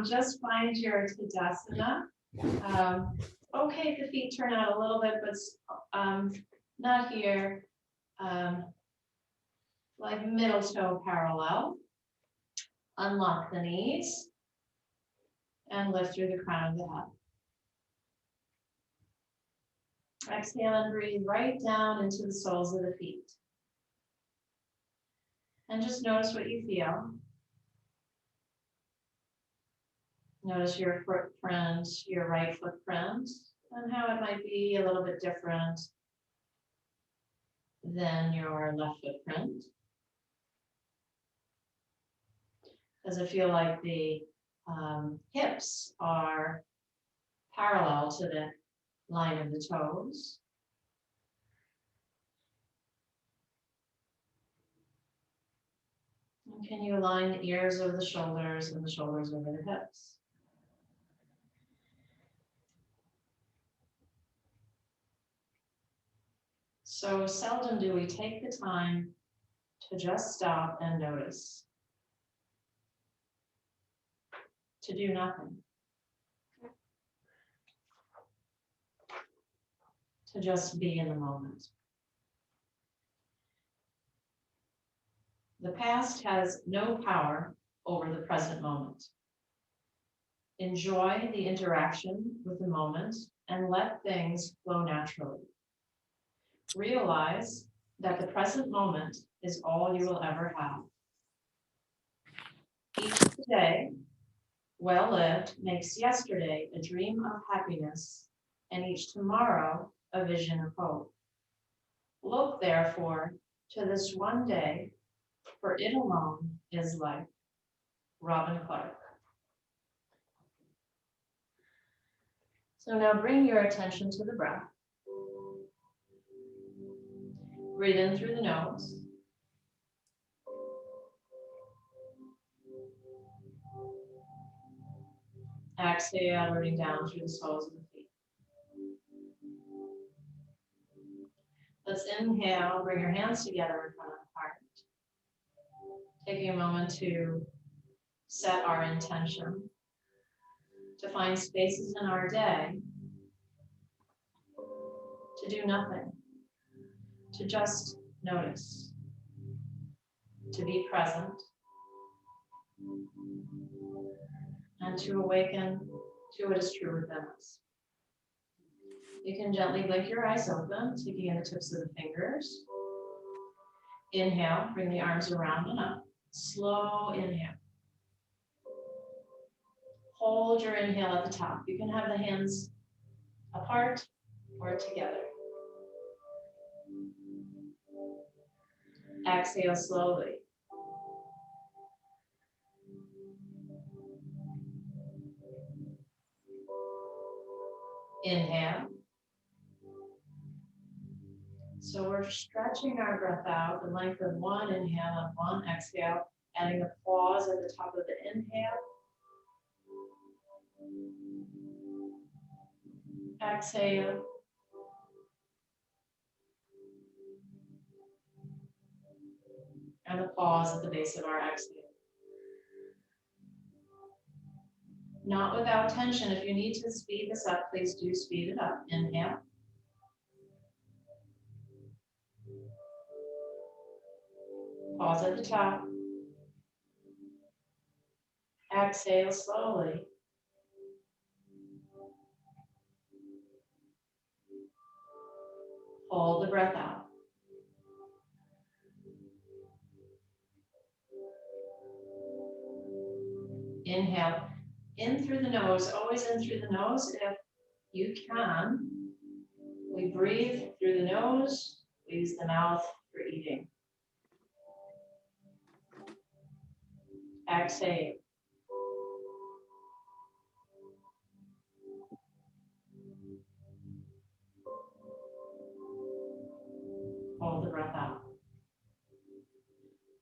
Just find your Tadasana. Okay, if the feet turn out a little bit, but not here. Like middle toe parallel. Unlock the knees and lift through the crown of the head. Exhale and breathe right down into the soles of the feet. And just notice what you feel. Notice your footprint, your right footprint, and how it might be a little bit different than your left footprint. Does it feel like the hips are parallel to the line of the toes? And can you align the ears over the shoulders and the shoulders over the hips? So seldom do we take the time to just stop and notice, to do nothing, to just be in the moment. The past has no power over the present moment. Enjoy the interaction with the moment and let things flow naturally. Realize that the present moment is all you will ever have. Each day, well lived, makes yesterday a dream of happiness, and each tomorrow a vision of hope. Look, therefore, to this one day, for it alone is life. Robin Clark. So now bring your attention to the breath. Breathe in through the nose. Exhale, rooting down through the soles of the feet. Let's inhale, bring your hands together in front of the heart. Taking a moment to set our intention, to find spaces in our day to do nothing, to just notice, to be present, and to awaken to what is true within us. You can gently blink your eyes open, taking in the tips of the fingers. Inhale, bring the arms around and up. Slow inhale. Hold your inhale at the top. You can have the hands apart or together. Exhale slowly. Inhale. So we're stretching our breath out the length of one inhale and one exhale, adding a pause at the top of the inhale. Exhale. And a pause at the base of our exhale. Not without tension. If you need to speed this up, please do speed it up. Inhale. Pause at the top. Exhale slowly. Hold the breath out. Inhale, in through the nose, always in through the nose if you can. We breathe through the nose, we use the mouth for eating. Exhale. Hold the breath out.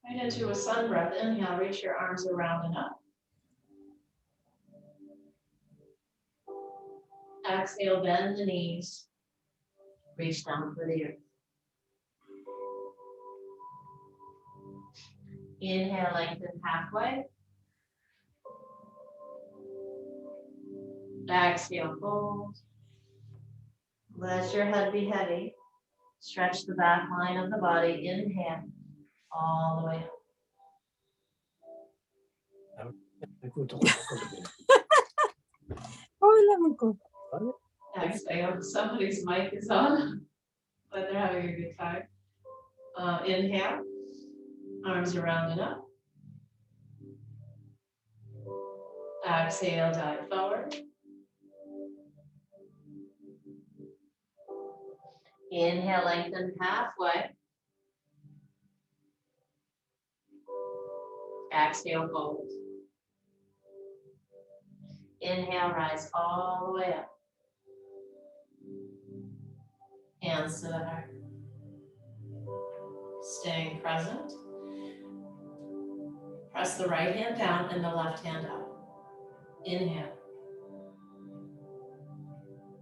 Right into a sun breath. Inhale, reach your arms around and up. Exhale, bend the knees. Reach down for the earth. Inhale, lengthen halfway. Exhale, fold. Let your head be heavy. Stretch the back line of the body. Inhale, all the way up. Exhale, somebody's mic is on, but they're having a good time. Inhale, arms are rounded up. Exhale, dive forward. Inhale, lengthen halfway. Exhale, fold. Inhale, rise all the way up. Hands to the heart. Staying present. Press the right hand down and the left hand up. Inhale.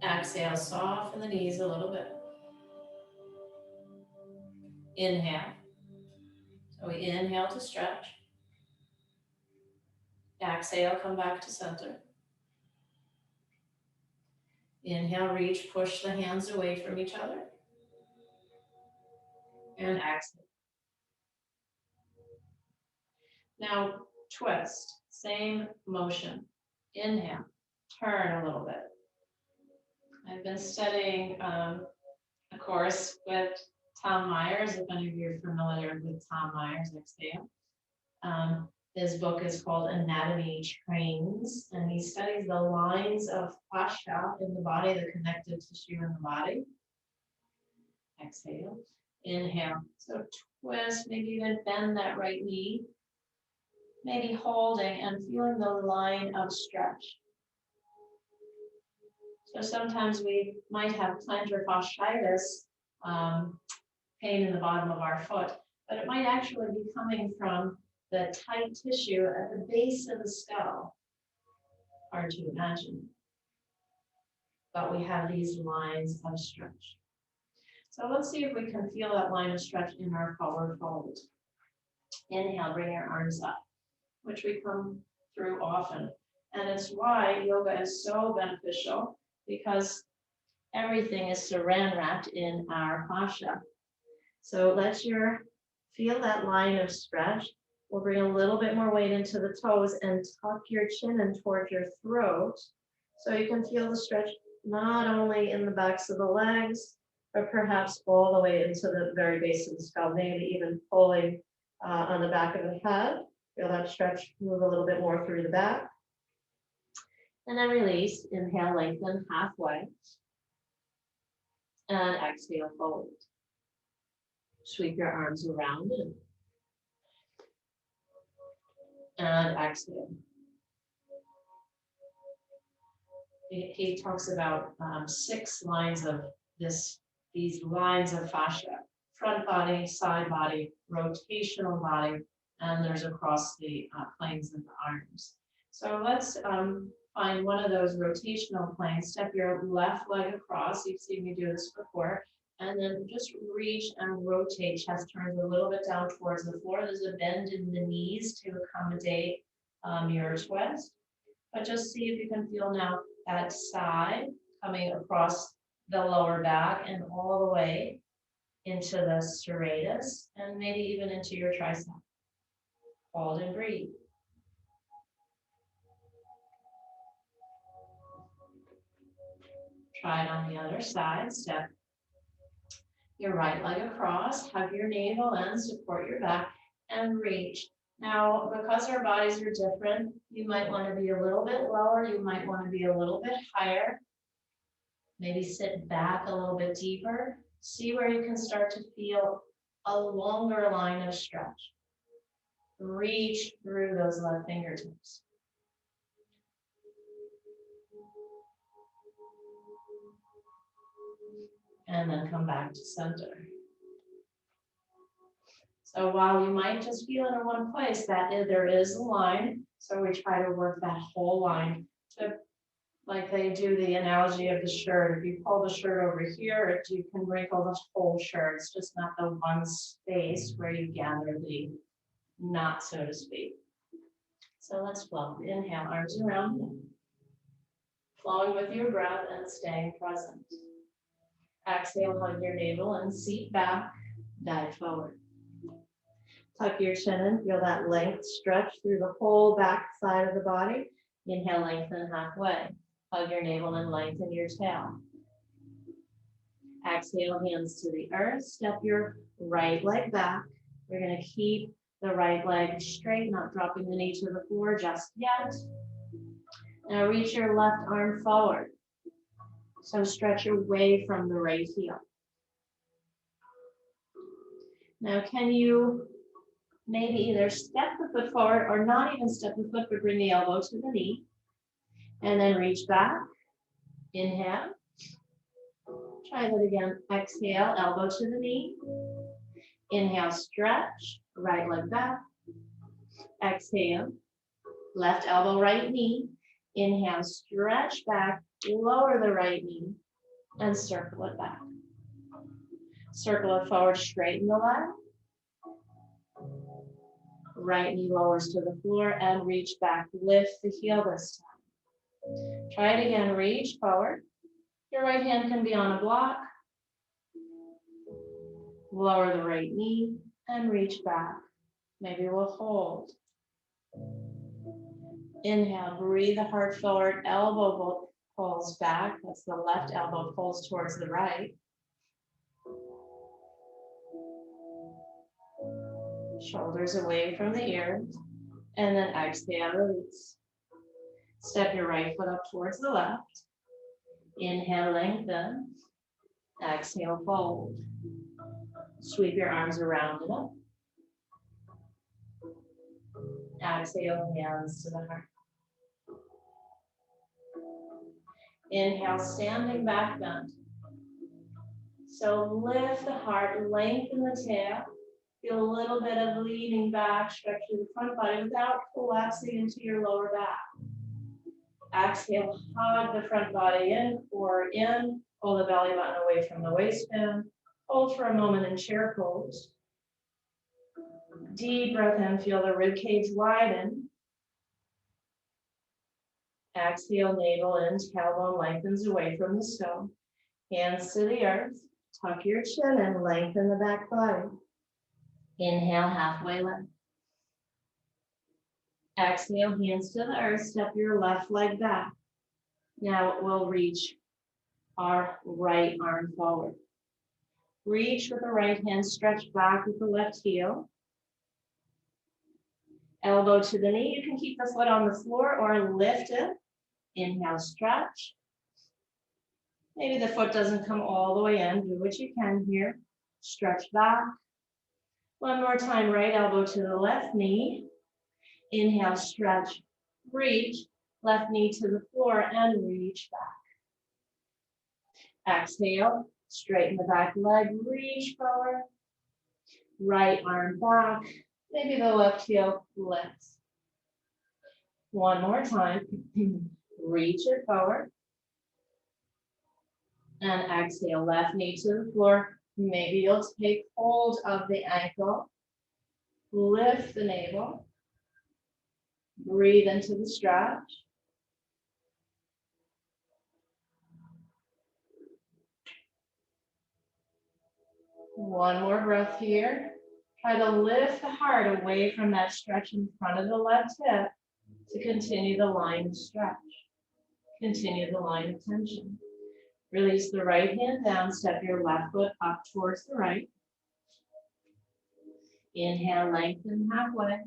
Exhale, soften the knees a little bit. Inhale. So we inhale to stretch. Exhale, come back to center. Inhale, reach, push the hands away from each other. And exhale. Now twist, same motion. Inhale, turn a little bit. I've been studying a course with Tom Myers, if any of you are familiar with Tom Myers, exhale. His book is called Anatomy Trains, and he studies the lines of fascia in the body, the connective tissue in the body. Exhale, inhale. So twist, maybe even bend that right knee. Maybe holding and feeling the line of stretch. So sometimes we might have plantar fasciitis, pain in the bottom of our foot, but it might actually be coming from the tight tissue at the base of the skull. Hard to imagine. But we have these lines of stretch. So let's see if we can feel that line of stretch in our forward fold. Inhale, bring your arms up, which we come through often. And it's why yoga is so beneficial, because everything is saran wrapped in our fascia. So feel that line of stretch. We'll bring a little bit more weight into the toes and tuck your chin in toward your throat. So you can feel the stretch not only in the backs of the legs, but perhaps all the way into the very base of the skull, maybe even pulling on the back of the head. Feel that stretch move a little bit more through the back. And then release. Inhale, lengthen halfway. And exhale, fold. Sweep your arms around it. And exhale. He talks about 6 lines of these lines of fascia: front body, side body, rotational body, and there's across the planes of the arms. So let's find one of those rotational planes. Step your left leg across. You've seen me do this before. And then just reach and rotate. Chest turns a little bit down towards the floor. There's a bend in the knees to accommodate your twist. But just see if you can feel now that side coming across the lower back and all the way into the serratus and maybe even into your tricep. Hold and breathe. Try it on the other side. Step your right leg across, hug your navel in, support your back, and reach. Now, because our bodies are different, you might want to be a little bit lower, you might want to be a little bit higher. Maybe sit back a little bit deeper. See where you can start to feel a longer line of stretch. Reach through those left fingertips. And then come back to center. So while you might just feel it in one place, there is a line. So we try to work that whole line to, like they do the analogy of the shirt. If you pull the shirt over here, you can wrinkle the whole shirt. It's just not the one space where you gather the knot, so to speak. So let's flow. Inhale, arms around. flowing with your breath and staying present. Exhale, hug your navel and seat back, dive forward. Tuck your chin in, feel that length stretch through the whole back side of the body. Inhale, lengthen halfway. Hug your navel and lengthen your tail. Exhale, hands to the earth. Step your right leg back. You're going to keep the right leg straight, not dropping the knee to the floor just yet. Now reach your left arm forward. So stretch away from the right heel. Now can you maybe either step the foot forward or not even step the foot, but bring the elbow to the knee. And then reach back. Inhale. Try that again. Exhale, elbow to the knee. Inhale, stretch, right leg back. Exhale, left elbow, right knee. Inhale, stretch back, lower the right knee, and circle it back. Circle it forward, straighten the leg. Right knee lowers to the floor and reach back. Lift the heel this time. Try it again, reach forward. Your right hand can be on a block. Lower the right knee and reach back. Maybe we'll hold. Inhale, breathe the heart forward, elbow pulls back. That's the left elbow pulls towards the right. Shoulders away from the ears. And then exhale, release. Step your right foot up towards the left. Inhale, lengthen. Exhale, fold. Sweep your arms around it up. Exhale, hands to the heart. Inhale, standing back bend. So lift the heart, lengthen the tail. Feel a little bit of leaning back, stretch through the front body without collapsing into your lower back. Exhale, hug the front body in, core in, pull the belly button away from the waistband. Hold for a moment in chair pose. Deep breath in, feel the rib cage widen. Exhale, navel in, tailbone lengthens away from the stone. Hands to the earth, tuck your chin and lengthen the back body. Inhale, halfway lift. Exhale, hands to the earth, step your left leg back. Now we'll reach our right arm forward. Reach with the right hand, stretch back with the left heel. Elbow to the knee. You can keep the foot on the floor or lift it. Inhale, stretch. Maybe the foot doesn't come all the way in. Do what you can here. Stretch back. One more time, right elbow to the left knee. Inhale, stretch, reach. Left knee to the floor and reach back. Exhale, straighten the back leg, reach forward. Right arm back. Maybe the left heel lifts. One more time. Reach it forward. And exhale, left knee to the floor. Maybe you'll take hold of the ankle. Lift the navel. Breathe into the stretch. One more breath here. Try to lift the heart away from that stretch in front of the left hip to continue the line of stretch. Continue the line of tension. Release the right hand down, step your left foot up towards the right. Inhale, lengthen halfway.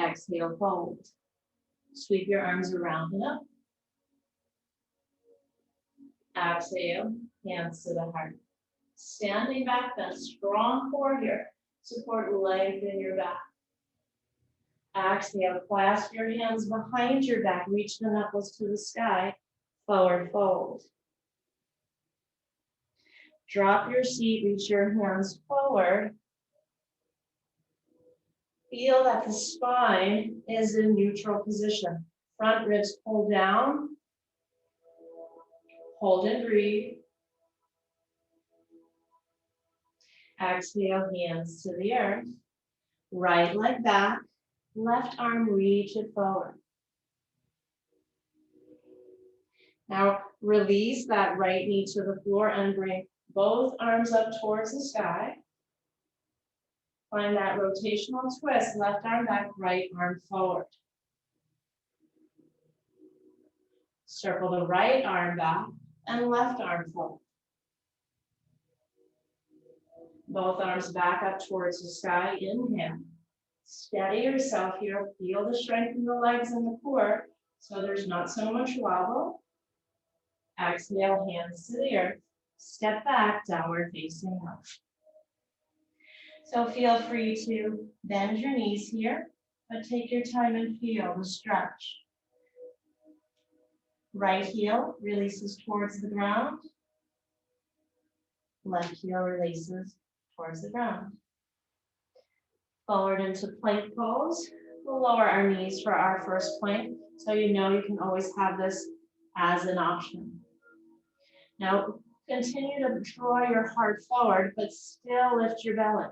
Exhale, fold. Sweep your arms around and up. Exhale, hands to the heart. Standing back bend, strong core here. Support length in your back. Exhale, clasp your hands behind your back. Reach the knuckles to the sky. Forward fold. Drop your seat, reach your hands forward. Feel that the spine is in neutral position. Front ribs pull down. Hold and breathe. Exhale, hands to the earth. Right leg back. Left arm, reach it forward. Now release that right knee to the floor and bring both arms up towards the sky. Find that rotational twist, left arm back, right arm forward. Circle the right arm back and left arm forward. Both arms back up towards the sky, inhale. Steady yourself here, feel the strength in the legs and the core, so there's not so much wobble. Exhale, hands to the earth. Step back, downward facing dog. So feel free to bend your knees here, but take your time and feel the stretch. Right heel releases towards the ground. Left heel releases towards the ground. Forward into plank pose. We'll lower our knees for our first plank, so you know you can always have this as an option. Now, continue to draw your heart forward, but still lift your belly.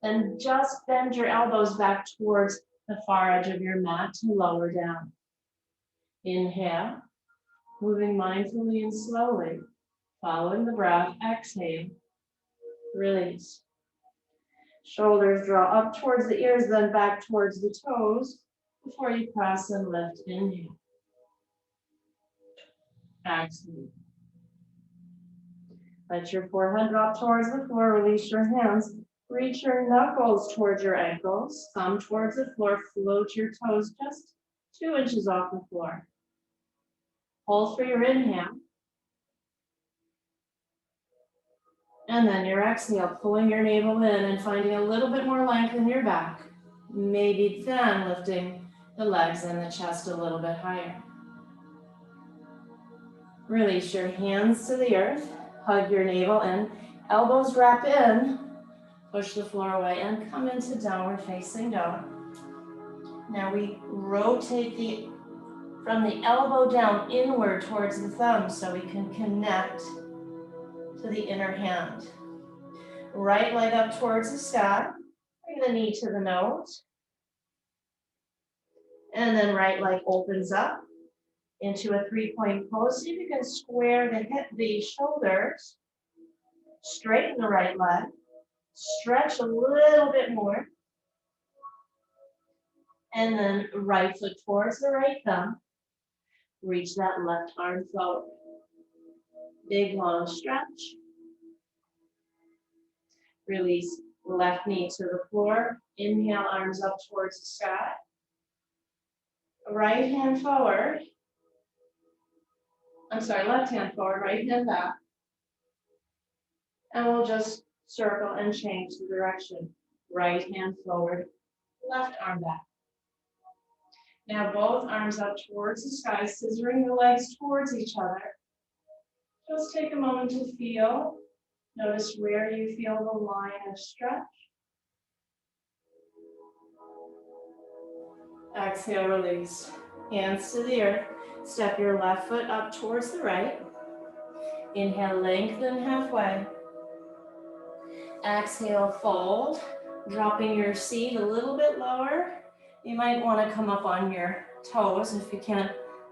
Then just bend your elbows back towards the far edge of your mat to lower down. Inhale, moving mindfully and slowly, following the breath. Exhale, release. Shoulders draw up towards the ears, then back towards the toes before you press and lift. Inhale. Exhale. Let your forehead drop towards the floor. Release your hands. Reach your knuckles towards your ankles. Thumb towards the floor. Float your toes just 2 inches off the floor. Hold for your inhale. And then your exhale, pulling your navel in and finding a little bit more length in your back. Maybe then lifting the legs and the chest a little bit higher. Release your hands to the earth. Hug your navel in. Elbows wrap in. Push the floor away and come into downward facing dog. Now we rotate from the elbow down inward towards the thumb so we can connect to the inner hand. Right leg up towards the sky. Bring the knee to the nose. And then right leg opens up into a 3-point pose. See if you can square the shoulders. Straighten the right leg. Stretch a little bit more. And then right foot towards the right thumb. Reach that left arm forward. Big long stretch. Release left knee to the floor. Inhale, arms up towards the sky. Right hand forward. Left hand forward, right hand back. And we'll just circle and change the direction. Right hand forward, left arm back. Now both arms up towards the sky, scissoring the legs towards each other. Just take a moment to feel. Notice where you feel the line of stretch. Exhale, release. Hands to the earth. Step your left foot up towards the right. Inhale, lengthen halfway. Exhale, fold. Dropping your seat a little bit lower. You might want to come up on your toes if you can't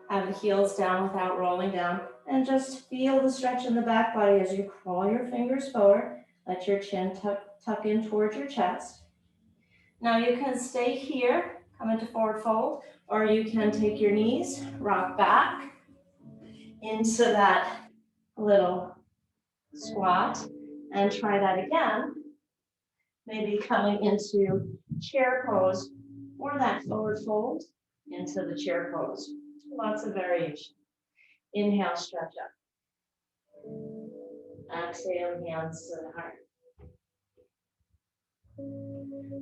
have the heels down without rolling down. And just feel the stretch in the back body as you crawl your fingers forward. Let your chin tuck in towards your chest. Now you can stay here, come into forward fold, or you can take your knees, rock back into that little squat, and try that again. Maybe coming into chair pose or that forward fold into the chair pose. Lots of variation. Inhale, stretch up. Exhale, hands to the heart.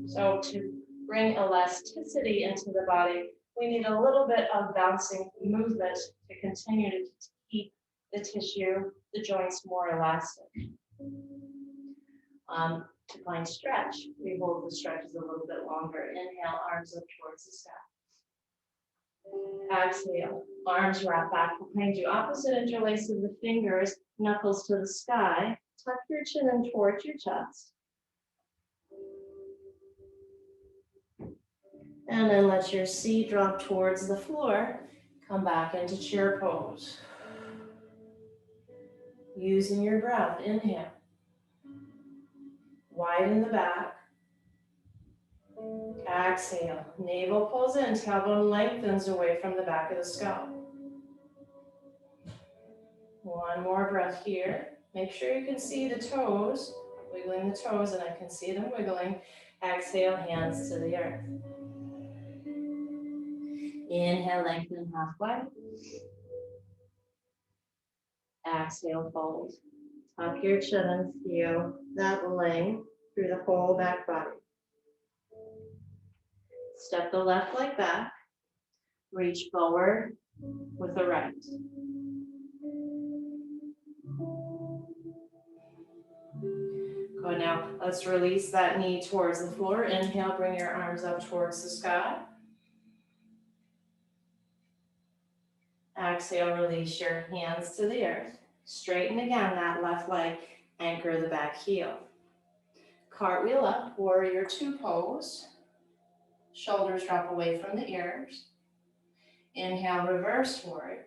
So to bring elasticity into the body, we need a little bit of bouncing movement to continue to keep the tissue, the joints more elastic. To find stretch, we hold the stretches a little bit longer. Inhale, arms up towards the sky. Exhale, arms wrap back behind you. Opposite interlace of the fingers, knuckles to the sky. Tuck your chin in towards your chest. And then let your seat drop towards the floor. Come back into chair pose. Using your breath, inhale. Widen the back. Exhale. Navel pulls in, tailbone lengthens away from the back of the skull. One more breath here. Make sure you can see the toes, wiggling the toes, and I can see them wiggling. Exhale, hands to the earth. Inhale, lengthen halfway. Exhale, fold. Tuck your chin and feel that length through the whole back body. Step the left leg back. Reach forward with the right. Good, now let's release that knee towards the floor. Inhale, bring your arms up towards the sky. Exhale, release your hands to the earth. Straighten again that left leg, anchor the back heel. Cartwheel up, warrior two pose. Shoulders drop away from the ears. Inhale, reverse forward.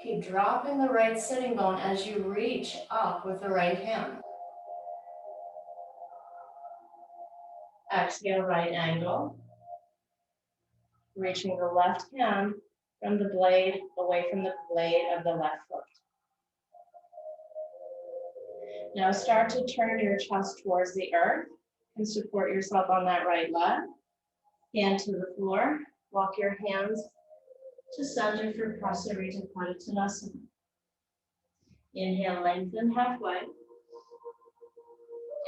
Keep dropping the right sitting bone as you reach up with the right hand. Exhale, right angle. Reaching the left hand from the blade away from the blade of the left foot. Now start to turn your chest towards the earth and support yourself on that right leg. Hand to the floor. Walk your hands to center for Prasarita Padottanasana. Inhale, lengthen halfway.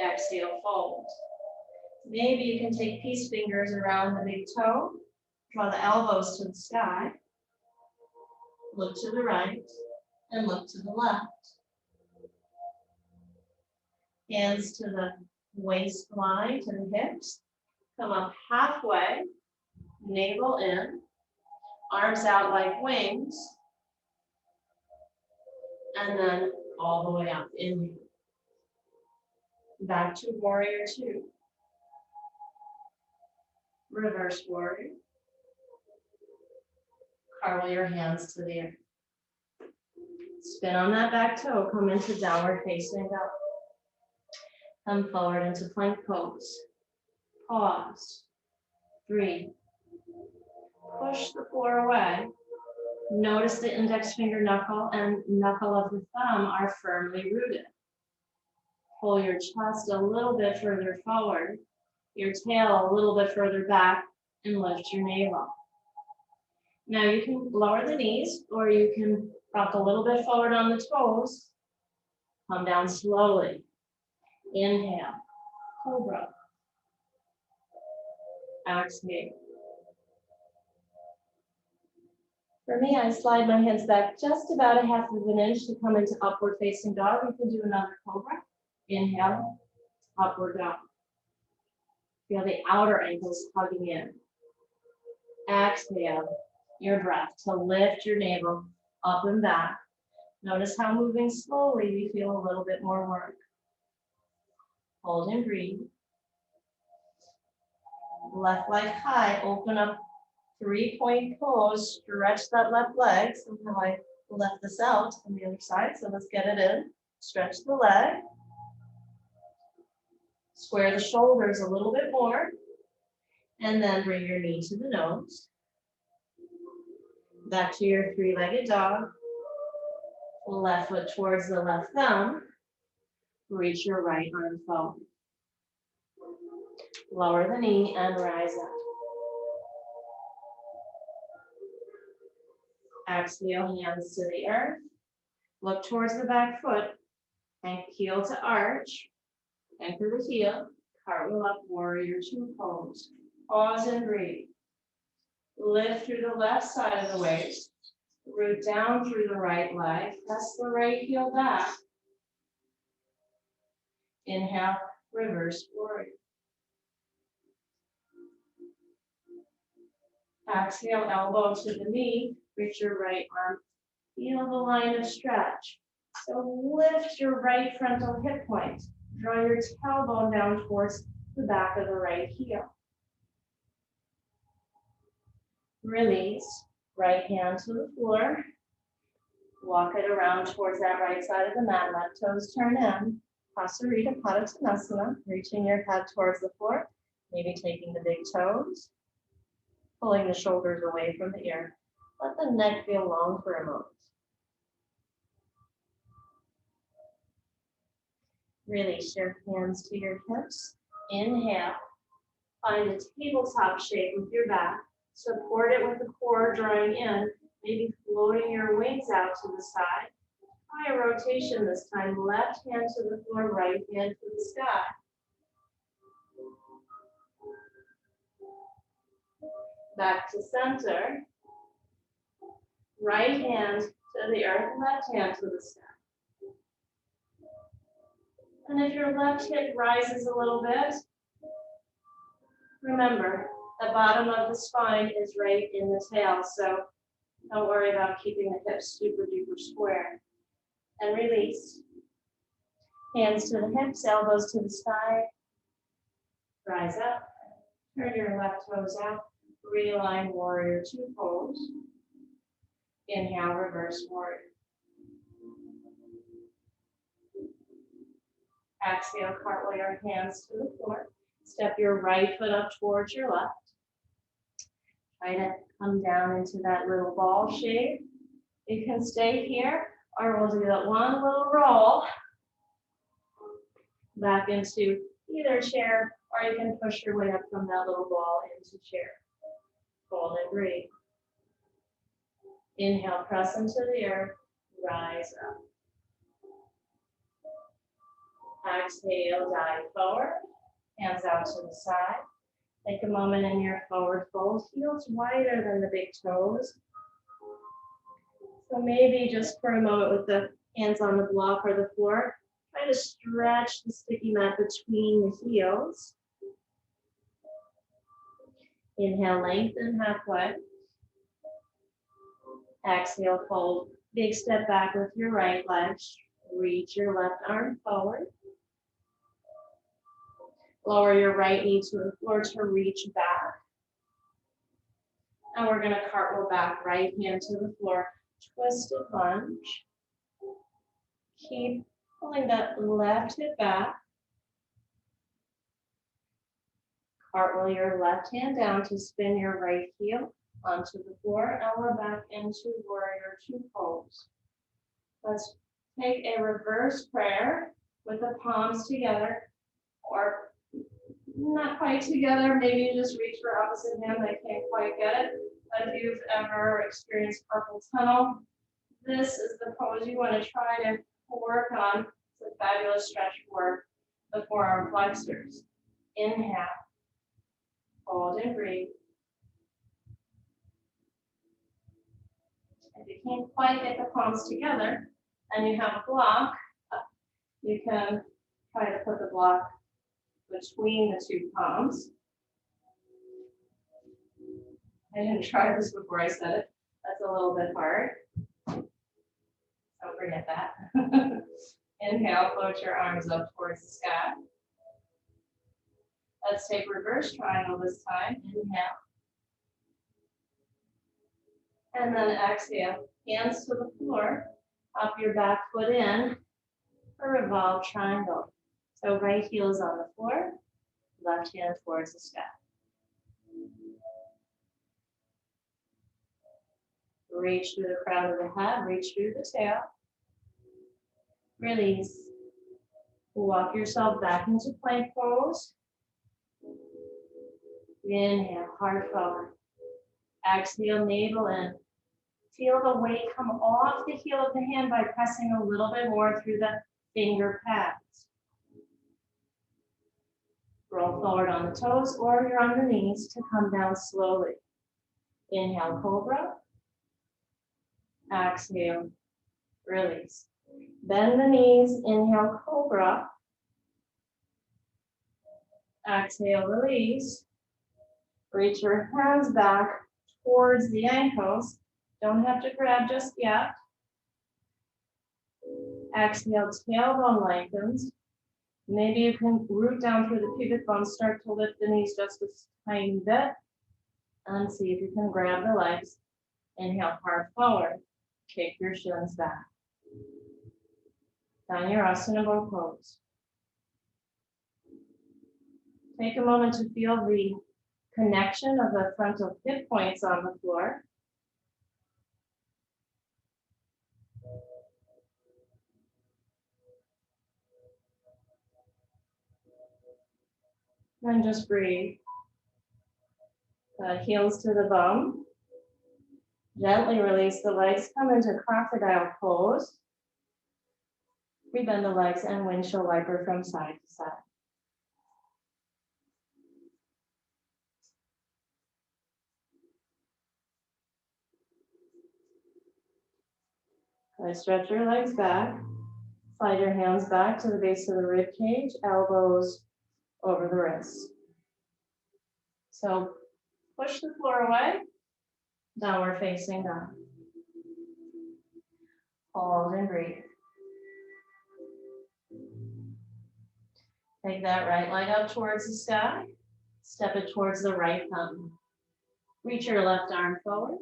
Exhale, fold. Maybe you can take peace fingers around the big toe. Draw the elbows to the sky. Look to the right and look to the left. Hands to the waistline, to the hips. Come up halfway, navel in, arms out like wings, and then all the way up. Inhale. Back to warrior two. Reverse warrior. Cartwheel your hands to the earth. Spin on that back toe, come into downward facing dog. Come forward into plank pose. Pause. Breathe. Push the floor away. Notice the index finger knuckle and knuckle of the thumb are firmly rooted. Pull your chest a little bit further forward, your tail a little bit further back, and lift your navel. Now you can lower the knees, or you can rock a little bit forward on the toes. Come down slowly. Inhale, cobra. Exhale. For me, I slide my hands back just about a half of an inch to come into upward facing dog. You can do another cobra. Inhale, upward dog. Feel the outer ankles hugging in. Exhale your breath to lift your navel up and back. Notice how moving slowly we feel a little bit more work. Hold and breathe. Left leg high, open up 3-point pose, stretch that left leg. Somehow I left this out on the other side, so let's get it in. Stretch the leg. Square the shoulders a little bit more, and then bring your knee to the nose. Back to your three-legged dog. Left foot towards the left thumb. Reach your right arm forward. Lower the knee and rise up. Exhale, hands to the earth. Look towards the back foot. And heel to arch. Anchor the heel. Cartwheel up, warrior two pose. Pause and breathe. Lift through the left side of the waist. Root down through the right leg. Press the right heel back. Inhale, reverse warrior. Exhale, elbow to the knee. Reach your right arm. Feel the line of stretch. So lift your right frontal hip point. Draw your tailbone down towards the back of the right heel. Release. Right hand to the floor. Walk it around towards that right side of the mat. Left toes turn in. Pasarita Padottanasana, reaching your head towards the floor. Maybe taking the big toes, pulling the shoulders away from the ear. Let the neck feel long for a moment. Release your hands to your hips. Inhale. Find a tabletop shape with your back. Support it with the core drawing in, maybe floating your wings out to the side. Try a rotation this time. Left hand to the floor, right hand to the sky. Back to center. Right hand to the earth, left hand to the sky. And if your left hip rises a little bit, remember, the bottom of the spine is right in the tail, so don't worry about keeping the hips super duper square. And release. Hands to the hips, elbows to the sky. Rise up. Turn your left toes out. Realign warrior two pose. Inhale, reverse warrior. Exhale, cartwheel your hands to the floor. Step your right foot up towards your left. Try to come down into that little ball shape. You can stay here, or we'll do that one little roll back into either chair, or you can push your way up from that little ball into chair. Hold and breathe. Inhale, press into the earth, rise up. Exhale, dive forward, hands out to the side. Take a moment in your forward fold, heels wider than the big toes. So maybe just for a moment with the hands on the block or the floor, try to stretch the sticky mat between the heels. Inhale, lengthen halfway. Exhale, fold. Big step back with your right leg. Reach your left arm forward. Lower your right knee to the floor to reach back. And we're going to cartwheel back, right hand to the floor. Twisted lunge. Keep pulling that left hip back. Cartwheel your left hand down to spin your right heel onto the floor. And we're back into warrior two pose. Let's take a reverse prayer with the palms together, or not quite together. Maybe you just reach for opposite hand. I can't quite get it. But if you've ever experienced carpal tunnel, this is the pose you want to try to work on. It's a fabulous stretch for the forearm flexors. Inhale, hold and breathe. If you can't quite get the palms together and you have a block, you can try to put the block between the two palms. I didn't try this before I said it. That's a little bit hard. Don't forget that. Inhale, float your arms up towards the sky. Let's take reverse triangle this time. Inhale. And then exhale, hands to the floor. Pop your back foot in for revolve triangle. So right heel is on the floor, left hand towards the sky. Reach through the crown of the head, reach through the tail. Release. Walk yourself back into plank pose. Inhale, heart forward. Exhale, navel in. Feel the weight come off the heel of the hand by pressing a little bit more through the finger pads. Roll forward on the toes, or you're on the knees to come down slowly. Inhale, cobra. Exhale, release. Bend the knees, inhale, cobra. Exhale, release. Reach your hands back towards the ankles. Don't have to grab just yet. Exhale, tailbone lengthens. Maybe you can root down through the pubic bone, start to lift the knees just a tiny bit. And see if you can grab the legs. Inhale, heart forward. Kick your shins back. Asana bow pose. Take a moment to feel the connection of the frontal hip points on the floor. Then just breathe. Heels to the bum. Gently release the legs, come into crocodile pose. We bend the legs and windshield wiper from side to side. Stretch your legs back. Slide your hands back to the base of the rib cage, elbows over the wrists. So push the floor away, downward facing dog. Hold and breathe. Take that right leg up towards the sky. Step it towards the right thumb. Reach your left arm forward.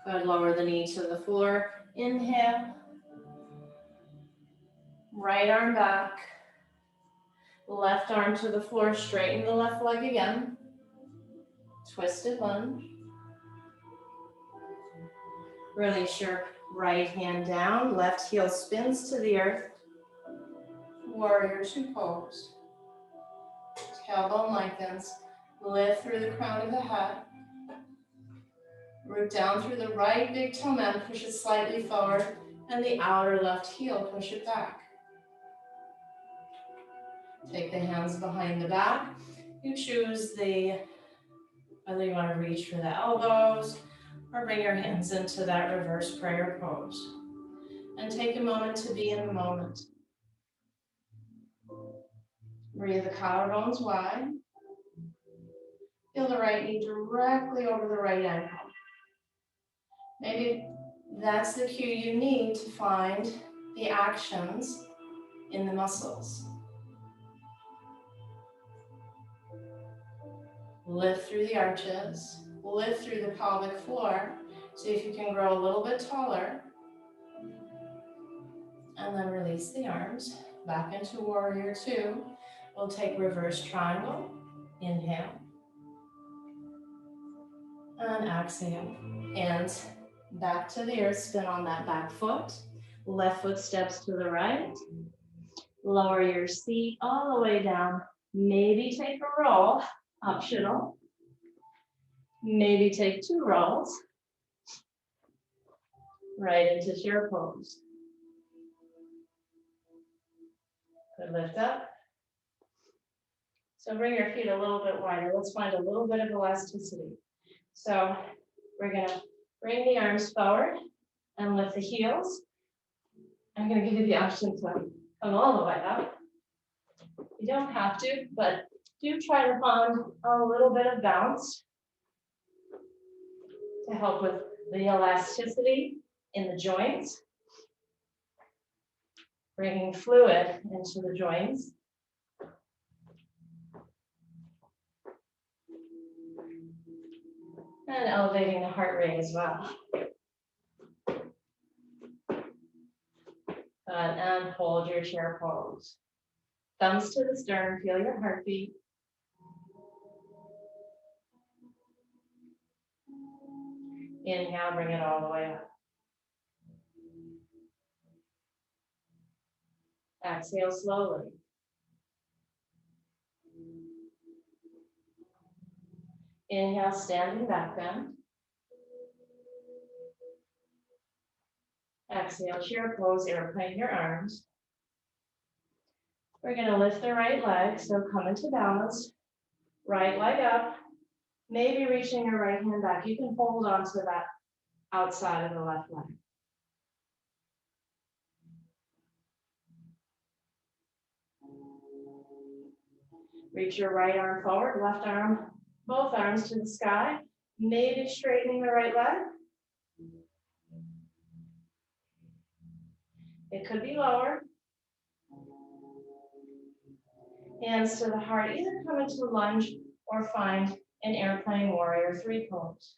Good, lower the knee to the floor. Inhale. Right arm back. Left arm to the floor. Straighten the left leg again. Twisted lunge. Release your right hand down. Left heel spins to the earth. Warrior two pose. Tailbone lengthens. Lift through the crown of the head. Root down through the right big toe mat, push it slightly forward, and the outer left heel, push it back. Take the hands behind the back. You choose whether you want to reach for the elbows or bring your hands into that reverse prayer pose. And take a moment to be in the moment. Breathe the collarbones wide. Feel the right knee directly over the right ankle. Maybe that's the cue you need to find the actions in the muscles. Lift through the arches, lift through the pelvic floor. See if you can grow a little bit taller. And then release the arms back into warrior two. We'll take reverse triangle. Inhale. And exhale. Hands back to the earth, spin on that back foot. Left foot steps to the right. Lower your seat all the way down. Maybe take a roll, optional. Maybe take two rolls. Right into chair pose. Good, lift up. So bring your feet a little bit wider. Let's find a little bit of elasticity. So we're gonna bring the arms forward and lift the heels. I'm gonna give you the option to come all the way up. You don't have to, but do try to find a little bit of bounce to help with the elasticity in the joints. Bringing fluid into the joints. And elevating the heart rate as well. And hold your chair pose. Thumbs to the sternum, feel your heartbeat. Inhale, bring it all the way up. Exhale slowly. Inhale, standing back bend. Exhale, chair pose, airplane your arms. We're going to lift the right leg, so come into balance. Right leg up, maybe reaching your right hand back. You can hold on to that outside of the left leg. Reach your right arm forward, left arm, both arms to the sky. Maybe straightening the right leg. It could be lower. Hands to the heart, either come into lunge or find in airplane warrior 3 pose.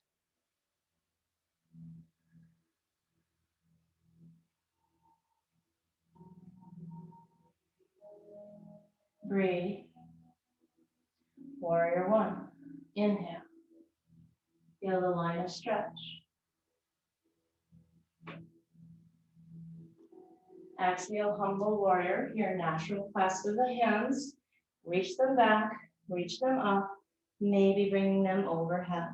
Breathe. Warrior 1. Inhale. Feel the line of stretch. Exhale, humble warrior, your natural clasp of the hands. Reach them back, reach them up, maybe bringing them overhead.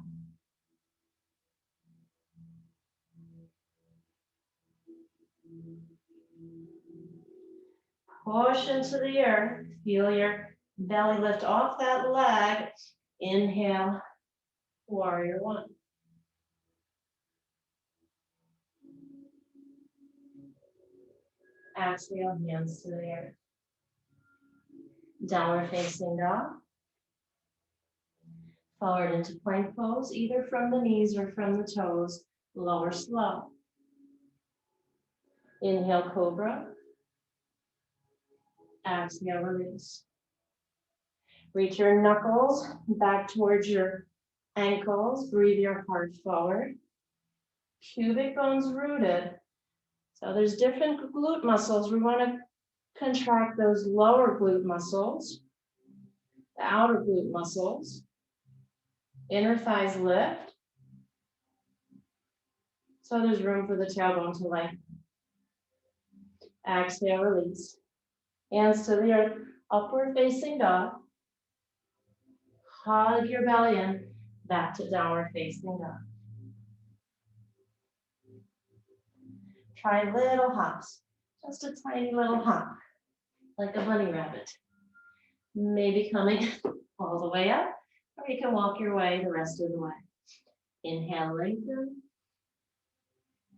Push into the earth, feel your belly lift off that leg. Inhale, warrior 1. Exhale, hands to the earth. Downward facing dog. Forward into plank pose, either from the knees or from the toes. Lower slow. Inhale, cobra. Exhale, release. Reach your knuckles back towards your ankles. Breathe your heart forward. Pubic bones rooted. So there's different glute muscles. We want to contract those lower glute muscles, the outer glute muscles. Inner thighs lift. So there's room for the tailbone to lengthen. Exhale, release. Hands to the earth, upward facing dog. Hug your belly in, back to downward facing dog. Try little hops, just a tiny little hop, like a bunny rabbit. Maybe coming all the way up, or you can walk your way the rest of the way. Inhale, lengthen.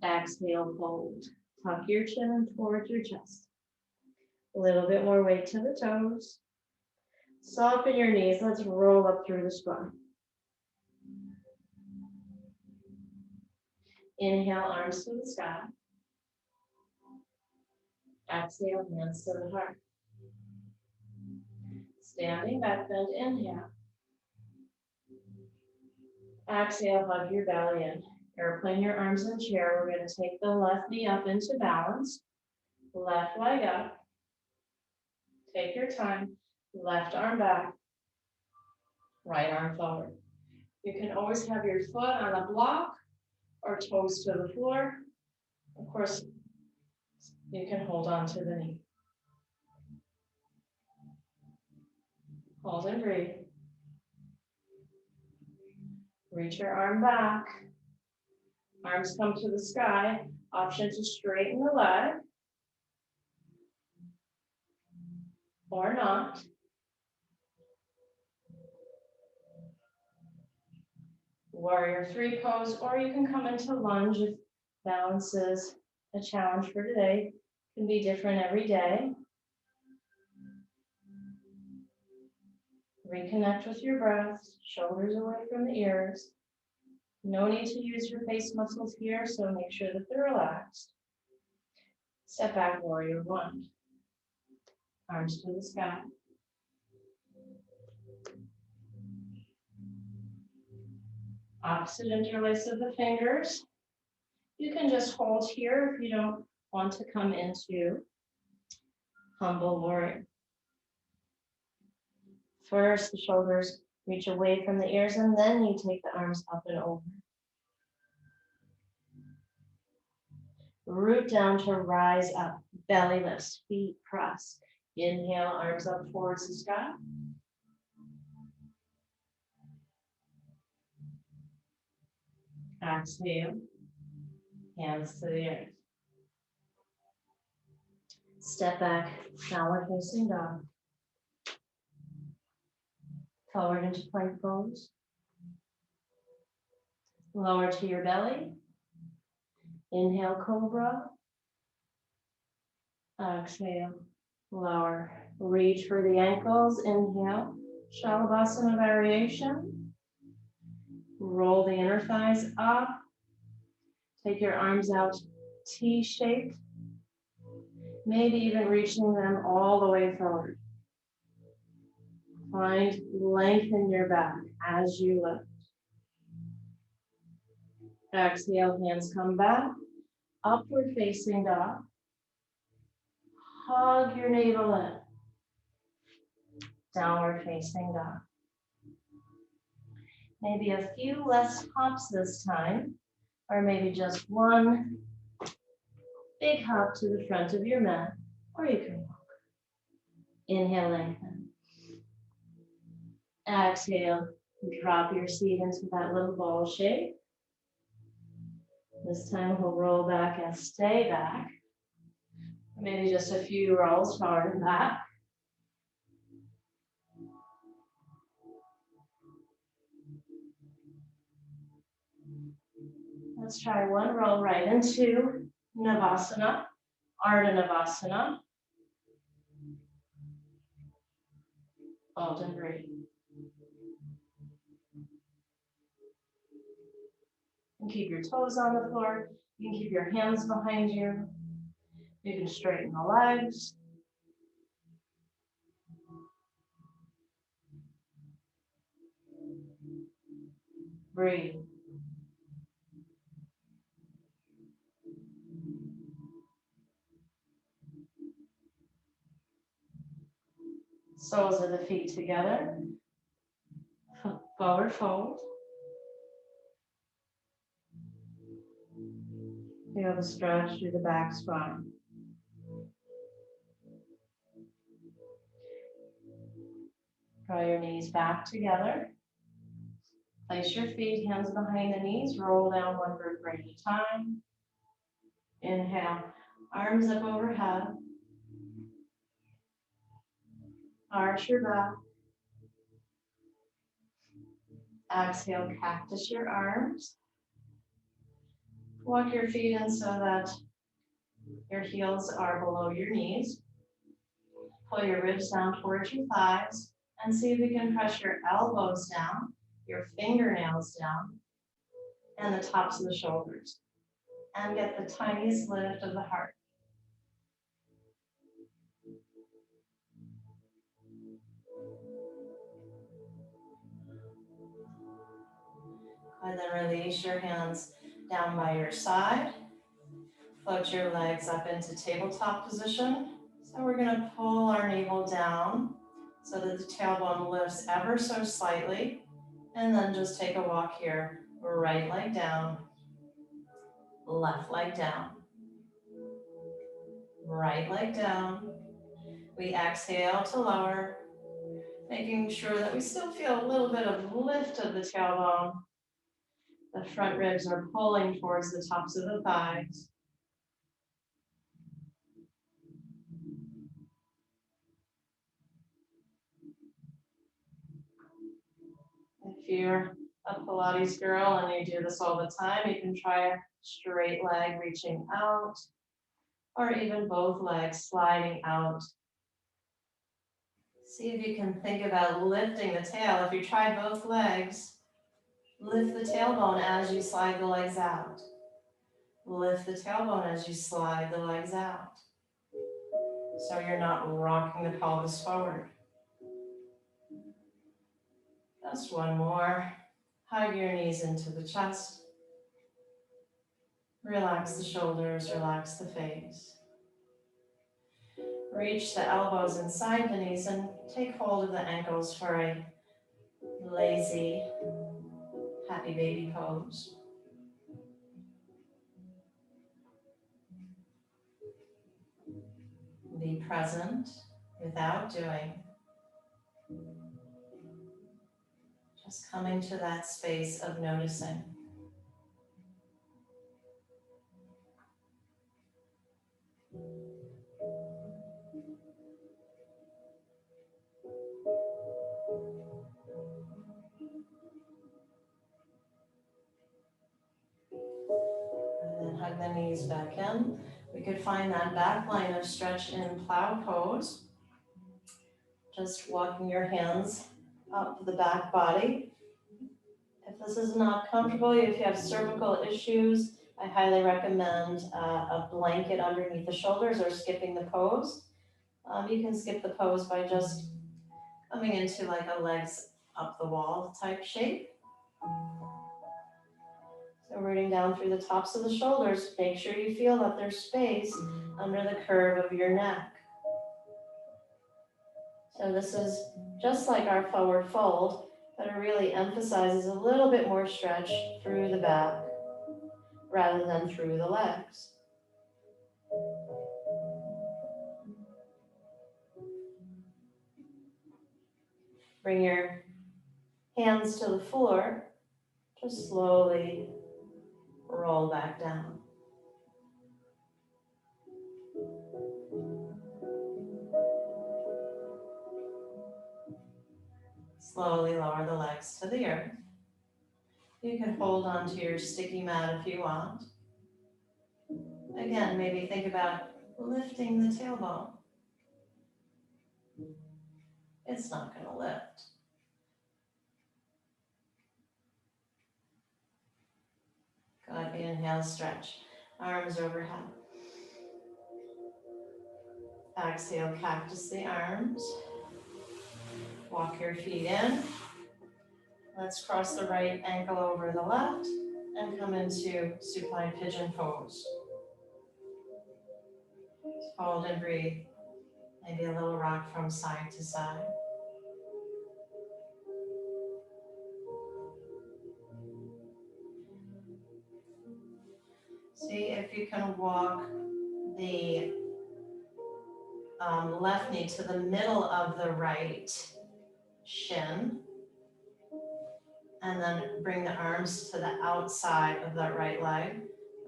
Exhale, fold. Tuck your chin towards your chest. A little bit more weight to the toes. Soften your knees. Let's roll up through the spine. Inhale, arms to the sky. Exhale, hands to the heart. Standing back bend, inhale. Exhale, hug your belly in. Airplane your arms in chair. We're going to take the left knee up into balance. Left leg up. Take your time. Left arm back. Right arm forward. You can always have your foot on a block or toes to the floor. Of course, you can hold on to the knee. Hold and breathe. Reach your arm back. Arms come to the sky. Option to straighten the leg or not. Warrior 3 pose, or you can come into lunge if balance is a challenge for today. It can be different every day. Reconnect with your breath, shoulders away from the ears. No need to use your face muscles here, so make sure that they're relaxed. Step back, warrior 1. Arms to the sky. Opposite interlace of the fingers. You can just hold here if you don't want to come into humble warrior. First, the shoulders reach away from the ears, and then you take the arms up and over. Root down to rise up. Belly lifts, feet press. Inhale, arms up towards the sky. Exhale, hands to the earth. Step back, downward facing dog. Forward into plank pose. Lower to your belly. Inhale, cobra. Exhale, lower. Reach for the ankles. Inhale, Shalabhasana variation. Roll the inner thighs up. Take your arms out T-shaped. Maybe even reaching them all the way forward. Find length in your back as you lift. Exhale, hands come back. Upward facing dog. Hug your navel in. Downward facing dog. Maybe a few less hops this time, or maybe just one big hop to the front of your mat, or you can walk. Inhale, lengthen. Exhale, drop your seat into that little ball shape. This time we'll roll back and stay back. Maybe just a few rolls forward and back. Let's try one roll right into Navasana, Ardha Navasana. Hold and breathe. You can keep your toes on the floor. You can keep your hands behind you. You can straighten the legs. Breathe. Soles of the feet together. Forward fold. Feel the stretch through the back spine. Draw your knees back together. Place your feet, hands behind the knees. Roll down one vertebrae at a time. Inhale, arms up overhead. Arch your back. Exhale, cactus your arms. Walk your feet in so that your heels are below your knees. Pull your ribs down towards your thighs and see if you can press your elbows down, your fingernails down, and the tops of the shoulders. And get the tiniest lift of the heart. And then release your hands down by your side. Float your legs up into tabletop position. So we're going to pull our navel down so that the tailbone lifts ever so slightly. And then just take a walk here. Right leg down, left leg down, right leg down. We exhale to lower, making sure that we still feel a little bit of lift of the tailbone. The front ribs are pulling towards the tops of the thighs. If you're a Pilates girl and you do this all the time, you can try a straight leg reaching out, or even both legs sliding out. See if you can think about lifting the tail. If you try both legs, lift the tailbone as you slide the legs out. Lift the tailbone as you slide the legs out. So you're not rocking the pelvis forward. Just one more. Hug your knees into the chest. Relax the shoulders, relax the face. Reach the elbows inside the knees and take hold of the ankles for a lazy, happy baby pose. Be present without doing. Just coming to that space of noticing. And then hug the knees back in. We could find that back line of stretch in plow pose. Just walking your hands up the back body. If this is not comfortable, if you have cervical issues, I highly recommend a blanket underneath the shoulders or skipping the pose. You can skip the pose by just Coming into like a legs up the wall type shape. So rooting down through the tops of the shoulders, make sure you feel that there's space under the curve of your neck. So this is just like our forward fold, but it really emphasizes a little bit more stretch through the back rather than through the legs. Bring your hands to the floor, just slowly roll back down. Slowly lower the legs to the earth. You can hold onto your sticky mat if you want. Again, maybe think about lifting the tailbone. It's not going to lift. Good, inhale, stretch. Arms overhead. Exhale, cactus the arms. Walk your feet in. Let's cross the right ankle over the left and come into supine pigeon pose. Hold and breathe. Maybe a little rock from side to side. See if you can walk the left knee to the middle of the right shin. And then bring the arms to the outside of that right leg.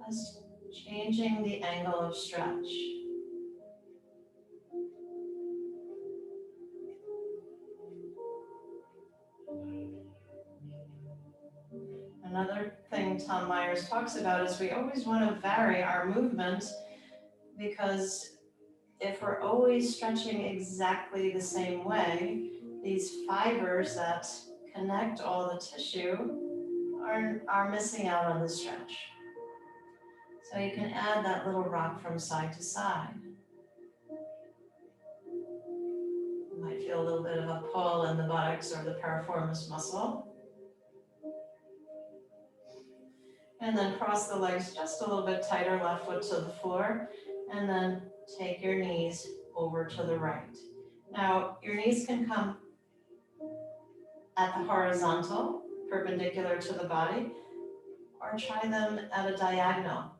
Just changing the angle of stretch. Another thing Tom Myers talks about is we always want to vary our movement, because if we're always stretching exactly the same way, these fibers that connect all the tissue are missing out on the stretch. So you can add that little rock from side to side. You might feel a little bit of a pull in the buttocks or the piriformis muscle. And then cross the legs just a little bit tighter, left foot to the floor, and then take your knees over to the right. Now, your knees can come at the horizontal, perpendicular to the body, or try them at a diagonal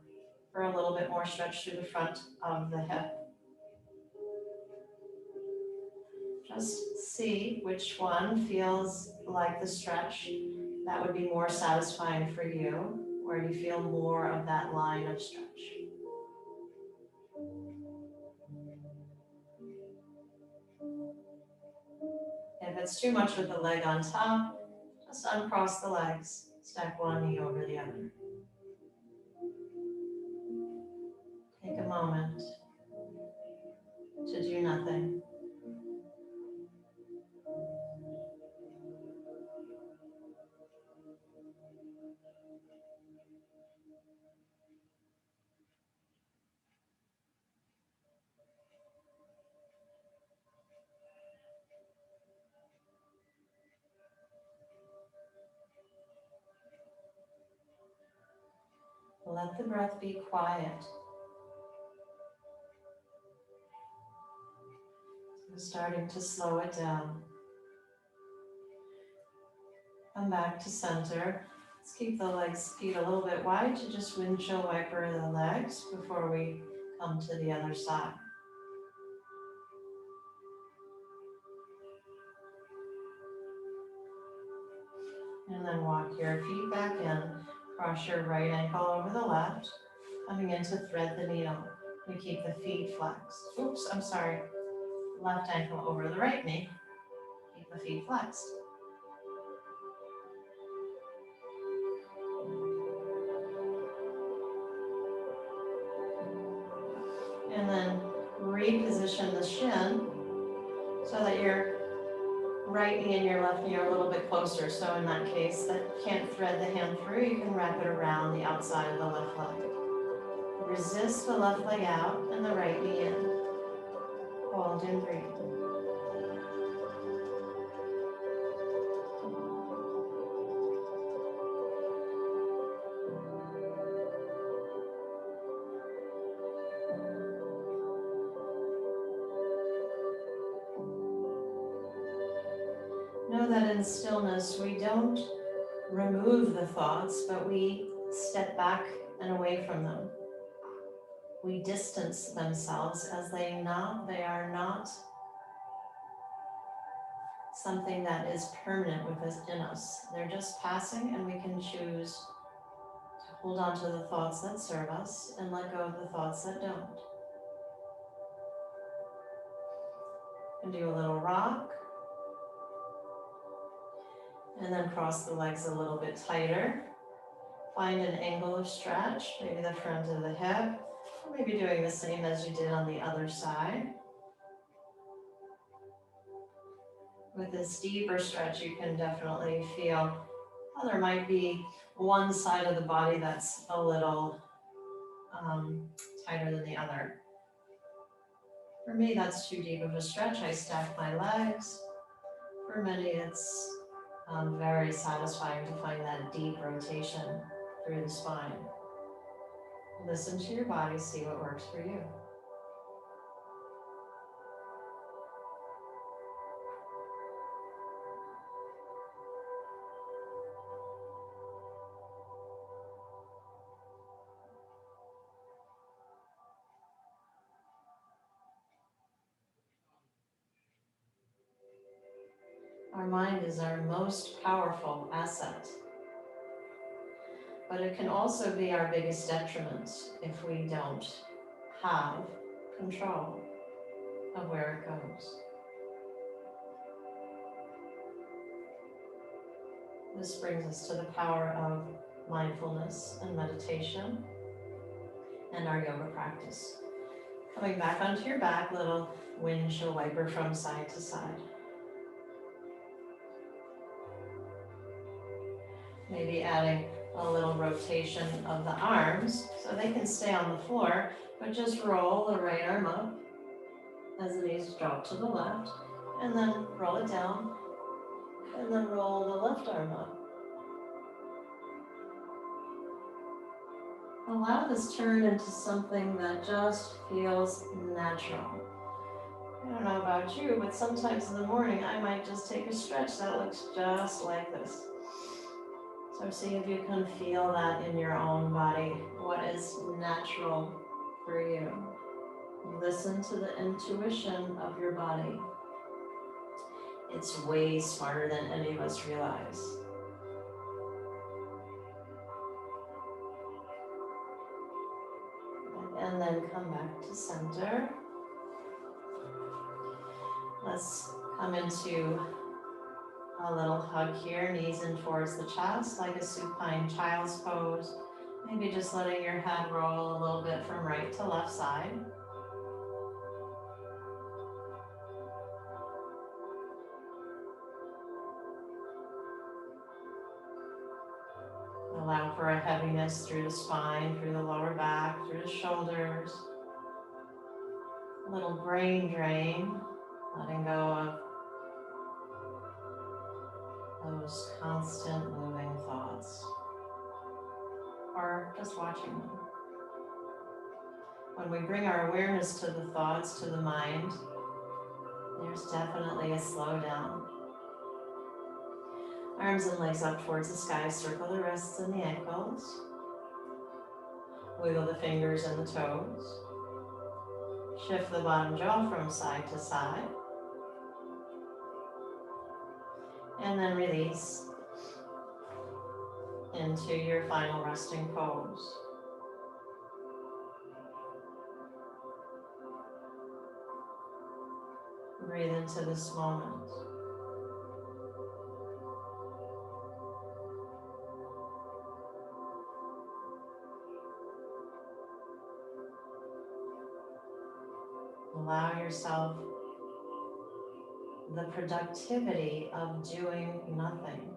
for a little bit more stretch through the front of the hip. Just see which one feels like the stretch that would be more satisfying for you, where you feel more of that line of stretch. If it's too much with the leg on top, just uncross the legs, stack one knee over the other. Take a moment to do nothing. Let the breath be quiet. We're starting to slow it down. Come back to center. Let's keep the feet a little bit wide to just windshield wiper the legs before we come to the other side. And then walk your feet back in. Cross your right ankle over the left. Coming in to thread the needle. We keep the feet flexed. Oops, I'm sorry. Left ankle over the right knee. Keep the feet flexed. And then reposition the shin so that your right knee and your left knee are a little bit closer. So in that case, that can't thread the hand through, you can wrap it around the outside of the left leg. Resist the left leg out and the right knee in. Hold and breathe. in stillness, we don't remove the thoughts, but we step back and away from them. We distance themselves as they are not something that is permanent within us. They're just passing, and we can choose to hold on to the thoughts that serve us and let go of the thoughts that don't. And do a little rock, and then cross the legs a little bit tighter. Find an angle of stretch, maybe the front of the hip, or maybe doing the same as you did on the other side. With this deeper stretch, you can definitely feel, well, there might be one side of the body that's a little tighter than the other. For me, that's too deep of a stretch. I stack my legs. For many, it's very satisfying to find that deep rotation through the spine. Listen to your body, see what works for you. Our mind is our most powerful asset, but it can also be our biggest detriment if we don't have control of where it goes. This brings us to the power of mindfulness and meditation and our yoga practice. Coming back onto your back, little windshield wiper from side to side. Maybe adding a little rotation of the arms so they can stay on the floor, but just roll the right arm up as the knees drop to the left, and then roll it down, and then roll the left arm up. Allow this turn into something that just feels natural. I don't know about you, but sometimes in the morning I might just take a stretch that looks just like this. So see if you can feel that in your own body. What is natural for you? Listen to the intuition of your body. It's way smarter than any of us realize. And then come back to center. Let's come into a little hug here, knees in towards the chest, like a supine child's pose. Maybe just letting your head roll a little bit from right to left side. Allow for a heaviness through the spine, through the lower back, through the shoulders. A little brain drain, letting go of those constant moving thoughts, or just watching them. When we bring our awareness to the thoughts, to the mind, there's definitely a slowdown. Arms and legs up towards the sky, circle the wrists and the ankles. Wiggle the fingers and the toes. Shift the bottom jaw from side to side. And then release into your final resting pose. Breathe into this moment. Allow yourself the productivity of doing nothing.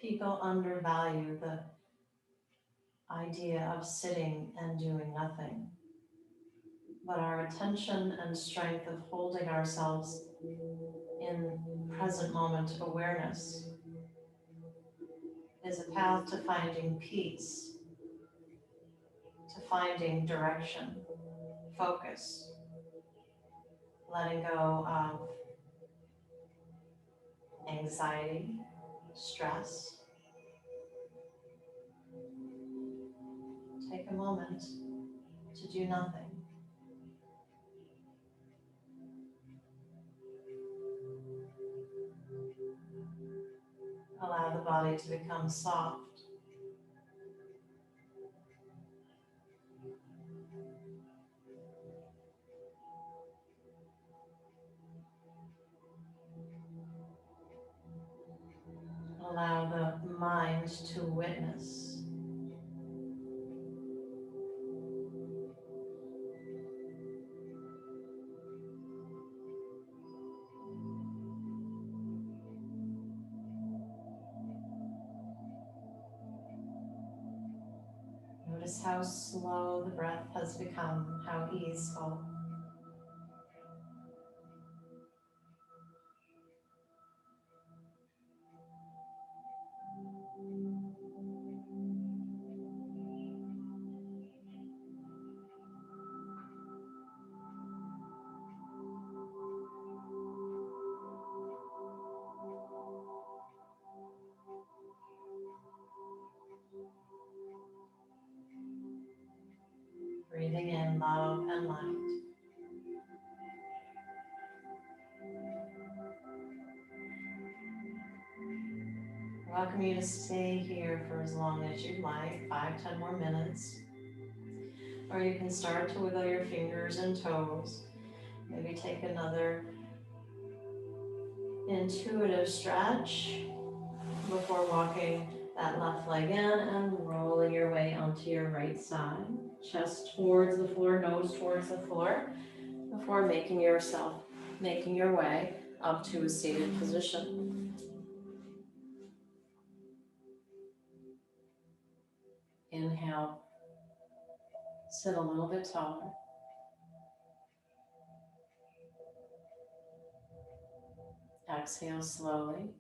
People undervalue the idea of sitting and doing nothing. but our attention and strength of holding ourselves in present moment awareness is a path to finding peace, to finding direction, focus, letting go of anxiety, stress. Take a moment to do nothing. Allow the body to become soft. Allow the mind to witness. Notice how slow the breath has become, how easeful. Breathing in love and light. I welcome you to stay here for as long as you'd like, 5-10 more minutes. Or you can start to wiggle your fingers and toes. Maybe take another intuitive stretch before walking that left leg in and rolling your way onto your right side. Chest towards the floor, nose towards the floor, before making your way up to a seated position. Inhale, sit a little bit taller. Exhale slowly.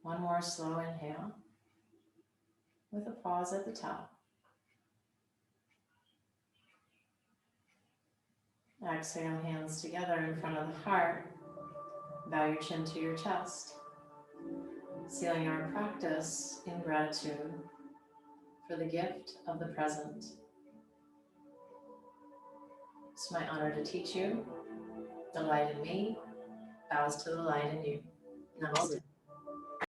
One more slow inhale with a pause at the top. Exhale, hands together in front of the heart. Bow your chin to your chest. Sealing our practice in gratitude for the gift of the present. It's my honor to teach you. The light in me bows to the light in you. Namaste.